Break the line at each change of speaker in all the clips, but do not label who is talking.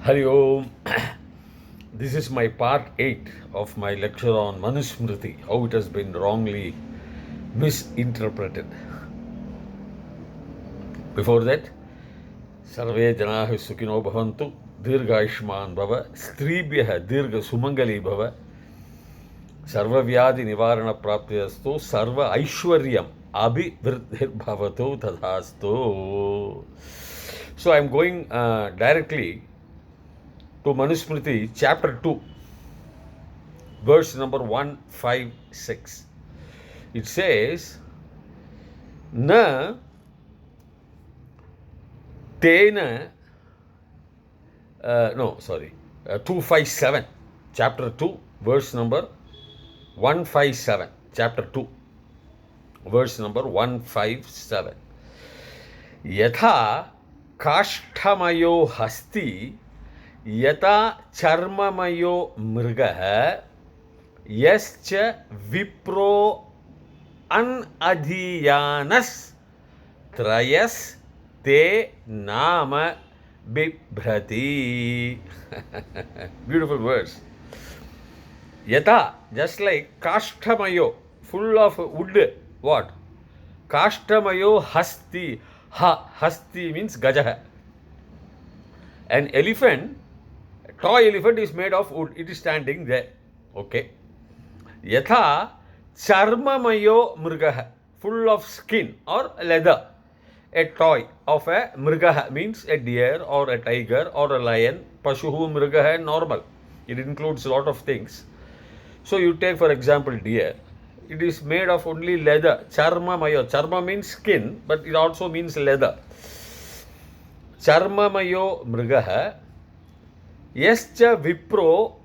Hari Om. This is my part 8 of my lecture on manusmriti, how it has been wrongly misinterpreted. Before that, Sarve Janaha Sukhino Bhavantu, Dirghayushman Bhava, Stribhyah Dirgha Sumangali Bhava, Sarva Vyadi Nivarana Praptyastu, Sarva Aishwaryam Abhivriddhir Bhavato Tadhastu. So I am going directly to Manusmriti, chapter 2, verse number 156. It says, Na Tena, 257, chapter 2, verse number 157, chapter 2, verse number 157. Yatha Kashtamayo Hasti Yata Charmamayo Mrgaha Yascha Vipro Anadhiyanas Trayas Te Nama Bibhrati. Beautiful verse. Yata, just like Kashtamayo, full of wood. What? Kashtamayo Hasti. Hasti means Gajaha. An elephant, a toy elephant is made of wood. It is standing there. Okay. Yatha charmamayo mrgaha, full of skin or leather. A toy of a mrgaha means a deer or a tiger or a lion. Pashuhu mrgaha normal. It includes a lot of things. So you take for example deer. It is made of only leather. Charmamayo. Charma means skin, but it also means leather. Charmamayo mrgaha yascha vipro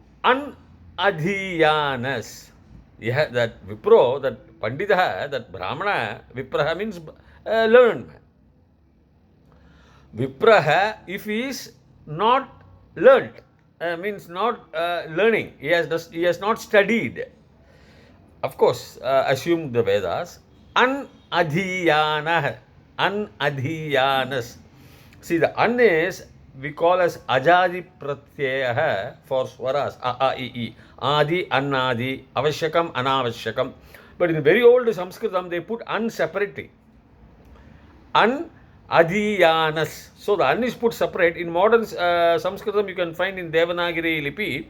anadhiyanas. Yeah, that vipro, that panditaha, that brahmana, vipraha means learned. Vipraha, if he is not learned, means not learning, he has not studied. Of course, assume the Vedas. Anadhiyanah, anadhiyanas. See, the an is, we call as ajadi pratyaya for swaras, a, I, I. Adi, anadi, avashyakam, anavashyakam. But in the very old Sanskritam, they put an separately. An adhiyanas. So the an is put separate. In modern Sanskritam, you can find in Devanagari Lipi,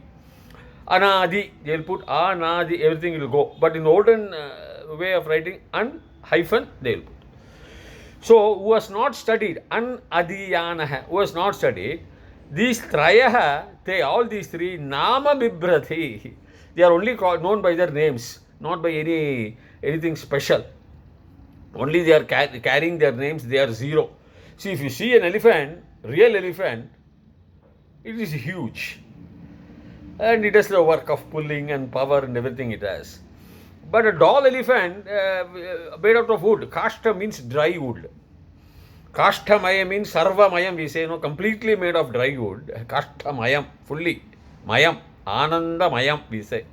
anadi, they will put anadi, everything will go. But in olden way of writing, an hyphen, they will put. So, who has not studied, anadhiyanaha, who has not studied, these trayaha, all these three, nama bibhrati, they are only known by their names, not by anything special. Only they are carrying their names, they are zero. See, if you see an elephant, real elephant, it is huge. And it has the work of pulling and power and everything it has. But a doll elephant made out of wood. Kashta means dry wood. Kashtamayam means sarvamayam, we say, completely made of dry wood. Kashtamayam, fully. Mayam, anandamayam, we say.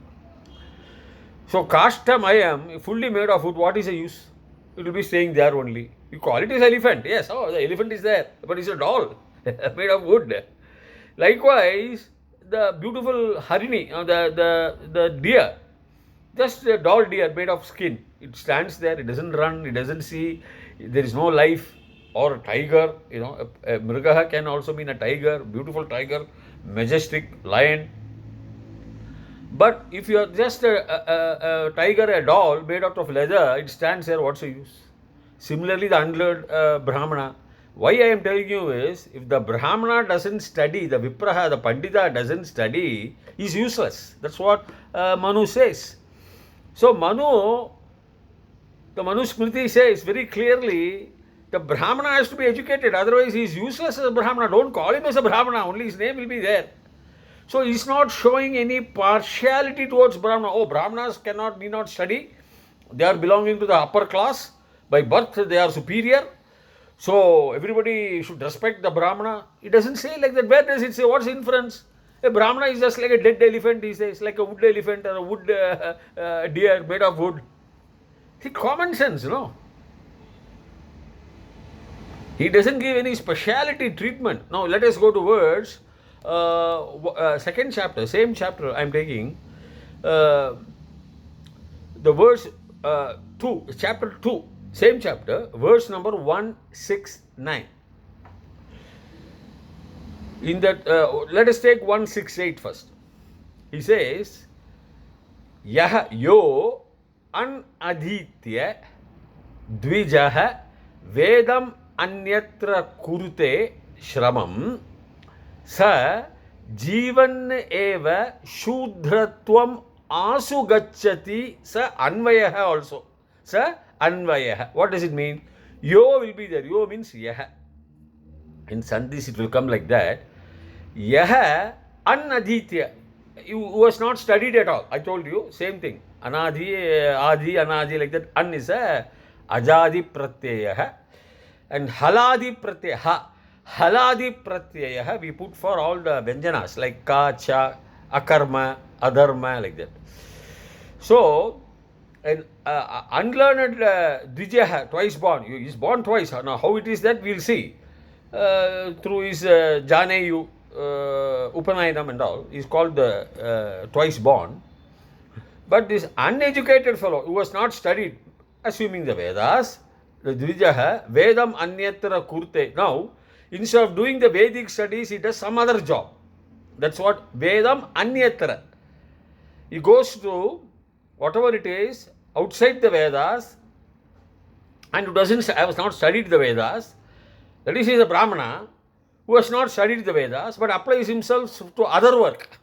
So Kashtamayam, fully made of wood, what is the use? It will be staying there only. You call it as elephant. Yes, the elephant is there. But it's a doll made of wood. Likewise, the beautiful harini, the deer, just a doll deer made of skin. It stands there, it doesn't run, it doesn't see, there is no life. Or a tiger, a mrgaha can also mean a tiger, beautiful tiger, majestic lion. But if you are just a tiger, a doll made out of leather, it stands there, what's the use? Similarly, the unlearned brahmana. Why I am telling you is, if the brahmana doesn't study, the vipraha, the pandita doesn't study, he is useless. That's what Manu says. So the Manusmriti says very clearly, the brahmana has to be educated, otherwise he is useless as a brahmana. Don't call him as a brahmana, only his name will be there. So he is not showing any partiality towards brahmana. Oh, brahmanas need not study. They are belonging to the upper class. By birth, they are superior. So everybody should respect the brahmana. It doesn't say like that. Where does it say? What's the inference? A brahmana is just like a dead elephant, he says, like a wood elephant or a wood deer made of wood. See, common sense, He doesn't give any speciality treatment. Now let us go to words second chapter, same chapter I'm taking, uh, the verse 2, chapter 2, same chapter, verse number 169. In that, let us take 168 first. He says, Yah yo anaditya dvijah vedam anyatra kurute shramam sa जीवन एव शूद्रत्वम आसु गच्छति sa अन्वयः also. Sa अन्वयः. What does it mean? Yo will be there. Yo means yah. In Sandhis it will come like that. Yah anaditya. Who has not studied at all. I told you, same thing. Anadi, adi, anadi, like that. An is a ajadi pratyaya. And haladi pratyaya. Haladi pratyaya we put for all the vyanjanas like ka, cha, akarma, adharma, like that. So, an unlearned Dvijaha, twice born, he is born twice. Now, how it is that we will see. Through his Janeyu, Upanayadam and all, he is called the twice born. But this uneducated fellow who has not studied, assuming the Vedas, the Dvijaha, Vedam Anyatra Kurte. Now, instead of doing the Vedic studies, he does some other job. That's what Vedam Anyatra. He goes to whatever it is outside the Vedas and who has not studied the Vedas. That is, he is a Brahmana who has not studied the Vedas but applies himself to other work.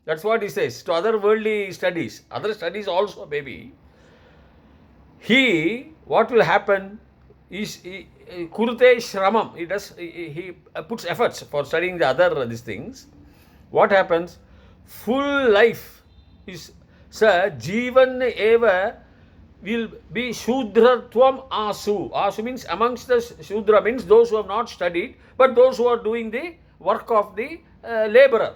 That's what he says, to other worldly studies. Other studies also, maybe. What will happen is, kurute shramam, he puts efforts for studying the other these things. What happens? Full life is, sir, jivan eva will be shudratvam asu. Asu means amongst the shudra, means those who have not studied, but those who are doing the work of the laborer.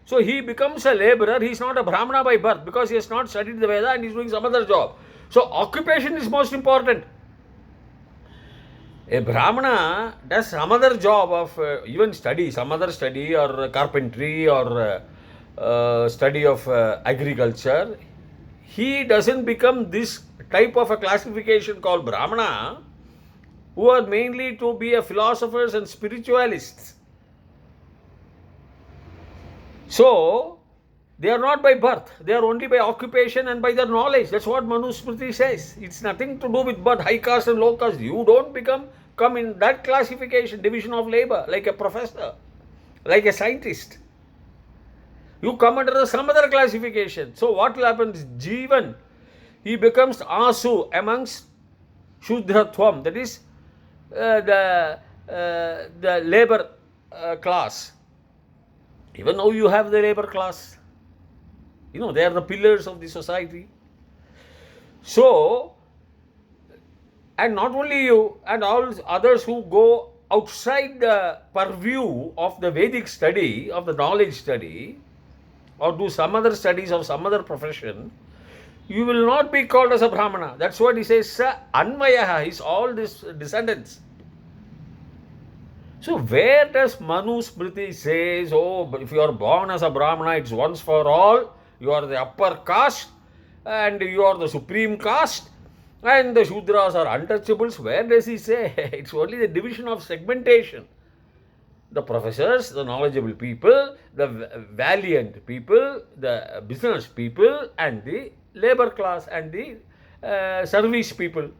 So he becomes a laborer. He is not a Brahmana by birth because he has not studied the Veda and he is doing some other job. So occupation is most important. A Brahmana does some other job of even study, some other study or carpentry or study of agriculture. He doesn't become this type of a classification called Brahmana, who are mainly to be a philosophers and spiritualists. So, they are not by birth, they are only by occupation and by their knowledge. That's what manusmriti says. It's nothing to do with birth, high caste and low caste. You don't come in that classification, division of labor, like a professor, like a scientist. You come under some other classification. So what will happen is Jivan, he becomes Asu amongst Shudratvam, that is the labor class. Even though you have the labor class, they are the pillars of the society. So, and not only you, and all others who go outside the purview of the Vedic study, of the knowledge study, or do some other studies of some other profession, you will not be called as a Brahmana. That's what he says, Sa Anvayaha, is all these descendants. So where does Manusmriti says, if you are born as a Brahmana, it's once for all, you are the upper caste and you are the supreme caste and the Shudras are untouchables? Where does he say? It's only the division of segmentation. The professors, the knowledgeable people, the valiant people, the business people and the labor class and the service people.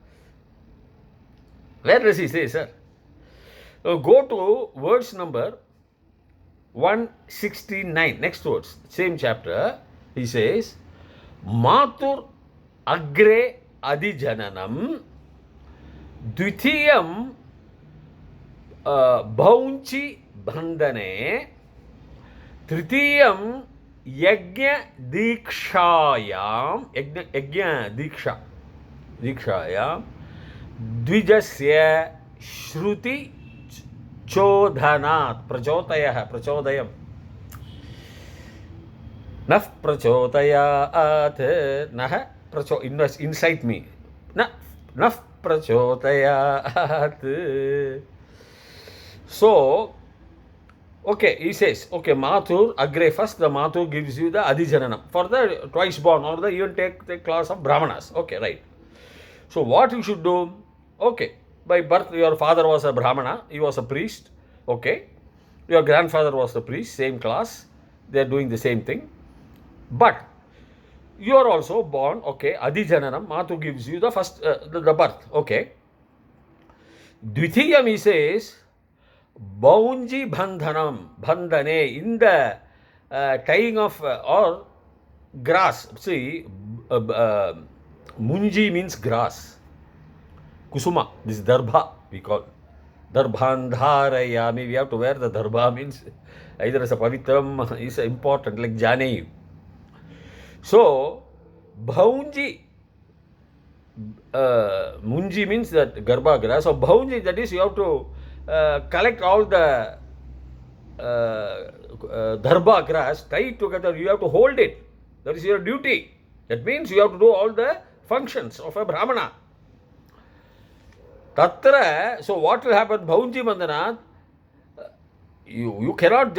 Where does he say, sir? Go to verse number 169, next words, same chapter. He says, Matur agre adijananam dvitiyam bhaunchi bandhane tritiyam yajna dikshayam dvijasya shruti chodhanat prachodayam naf prachodayat nah incite me naf prachodayat. So Okay, he says, okay, Mathur, Agre, first the Mathur gives you the Adijananam for the twice born, or the even take the class of Brahmanas. Okay, right. So what you should do? Okay, by birth your father was a Brahmana, he was a priest. Okay, your grandfather was a priest, same class, they are doing the same thing. But you are also born, okay, Adijananam, Mathu gives you the first, the birth, okay. Dvithiyam, he says, Baunji Bandhanam, Bandhane, in the tying of or grass. See, Munji means grass. Kusuma, this darbha we call. Darbhandharayami, we have to wear the darbha, means either as a pavitram is important, like Janeyu. So, Bhaunji, Munji means that Garbha grass. So, Bhaunji, that is, you have to collect all the Darbha grass, tie it together, you have to hold it. That is your duty. That means you have to do all the functions of a Brahmana. Tatra, so what will happen? Bhaunji Mandana, you cannot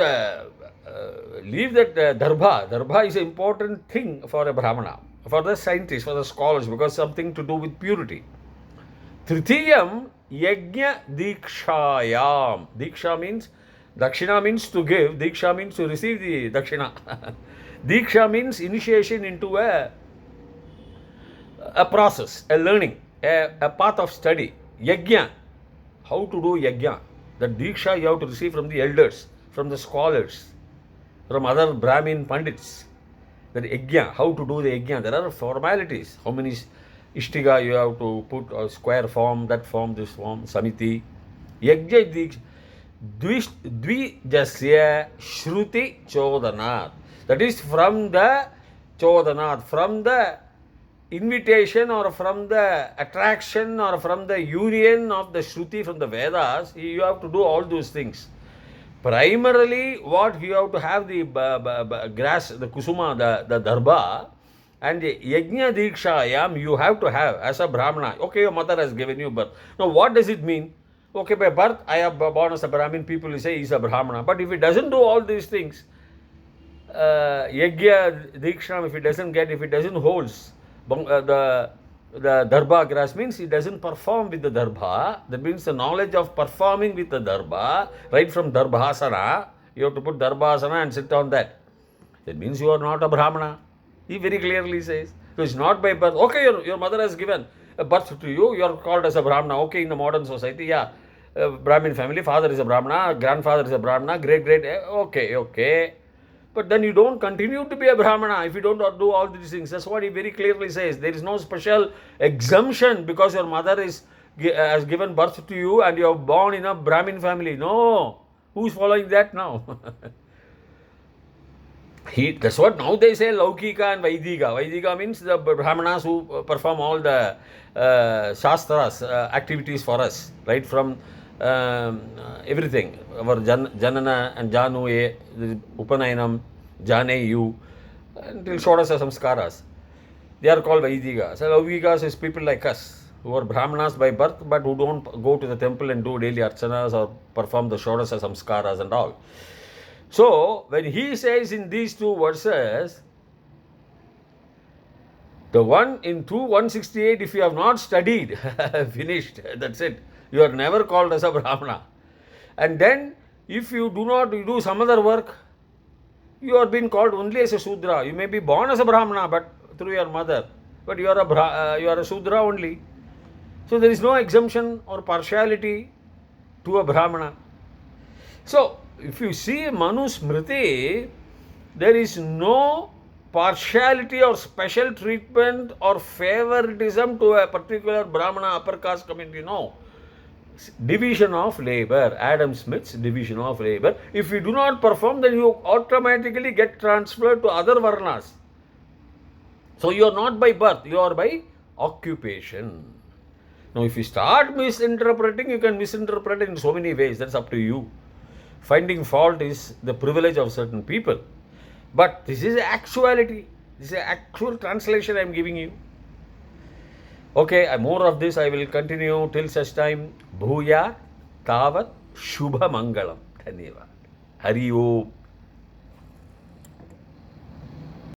leave that Darbha. Darbha is an important thing for a Brahmana, for the scientists, for the scholars, because something to do with purity. Tritiyam Yajna Dikshayam. Diksha means, Dakshina means to give, Diksha means to receive the Dakshina. Diksha means initiation into a process, a learning, a path of study. Yajna, how to do yajna. The Diksha you have to receive from the elders, from the scholars, from other Brahmin Pandits. That yajna, how to do the yajna. There are formalities. How many ishtiga you have to put, a square form, that form, this form, samiti. Yajna Diksha. Dvijasya Shruti Chodanat. That is from the Chodanat, from the invitation or from the attraction or from the union of the Shruti from the Vedas, you have to do all those things. Primarily, what you have to have the grass, the kusuma, the darbha, and the yajna dikshayam you have to have as a Brahmana. Okay, your mother has given you birth. Now, what does it mean? Okay, by birth, I have born as a Brahmin, people will say he is a Brahmana. But if he doesn't do all these things, yajna diksham, if he doesn't get, if he doesn't holds, the darbha grass, means he doesn't perform with the darbha. That means the knowledge of performing with the darbha, right from darbhasana, you have to put darbhasana and sit on that. That means you are not a Brahmana. He very clearly says. So it's not by birth. Okay, your mother has given a birth to you, you are called as a Brahmana. Okay, in the modern society, yeah, Brahmin family, father is a Brahmana, grandfather is a Brahmana, great, okay. But then you don't continue to be a Brahmana if you don't do all these things. That's what he very clearly says. There is no special exemption because your mother has given birth to you and you are born in a Brahmin family. No. Who's following that now? That's what now they say, Laukika and Vaidika. Vaidika means the Brahmanas who perform all the Shastras, activities for us, right from everything. Our Janana and Janu, Upanayanam, Janeyu, until Shodasa Samskaras. They are called Vaidika. So Laukikas is people like us, who are Brahmanas by birth, but who don't go to the temple and do daily archanas or perform the Shodasa Samskaras and all. So, when he says in these two verses, the one in 168, if you have not studied, finished, that's it. You are never called as a Brahmana. And then, if you do some other work, you are being called only as a Shudra. You may be born as a Brahmana, but through your mother. But you are a Shudra only. So, there is no exemption or partiality to a Brahmana. So, if you see manusmriti, there is no partiality or special treatment or favoritism to a particular Brahmana upper caste community. No. Division of labor, Adam Smith's division of labor. If you do not perform, then you automatically get transferred to other varnas. So you are not by birth, you are by occupation. Now if you start misinterpreting, you can misinterpret in so many ways. That's up to you. Finding fault is the privilege of certain people. But this is actuality. This is actual translation I am giving you. Okay, more of this I will continue till such time. Bhuya Tavat Shubha Mangalam. Dhanyavad. Hari Om.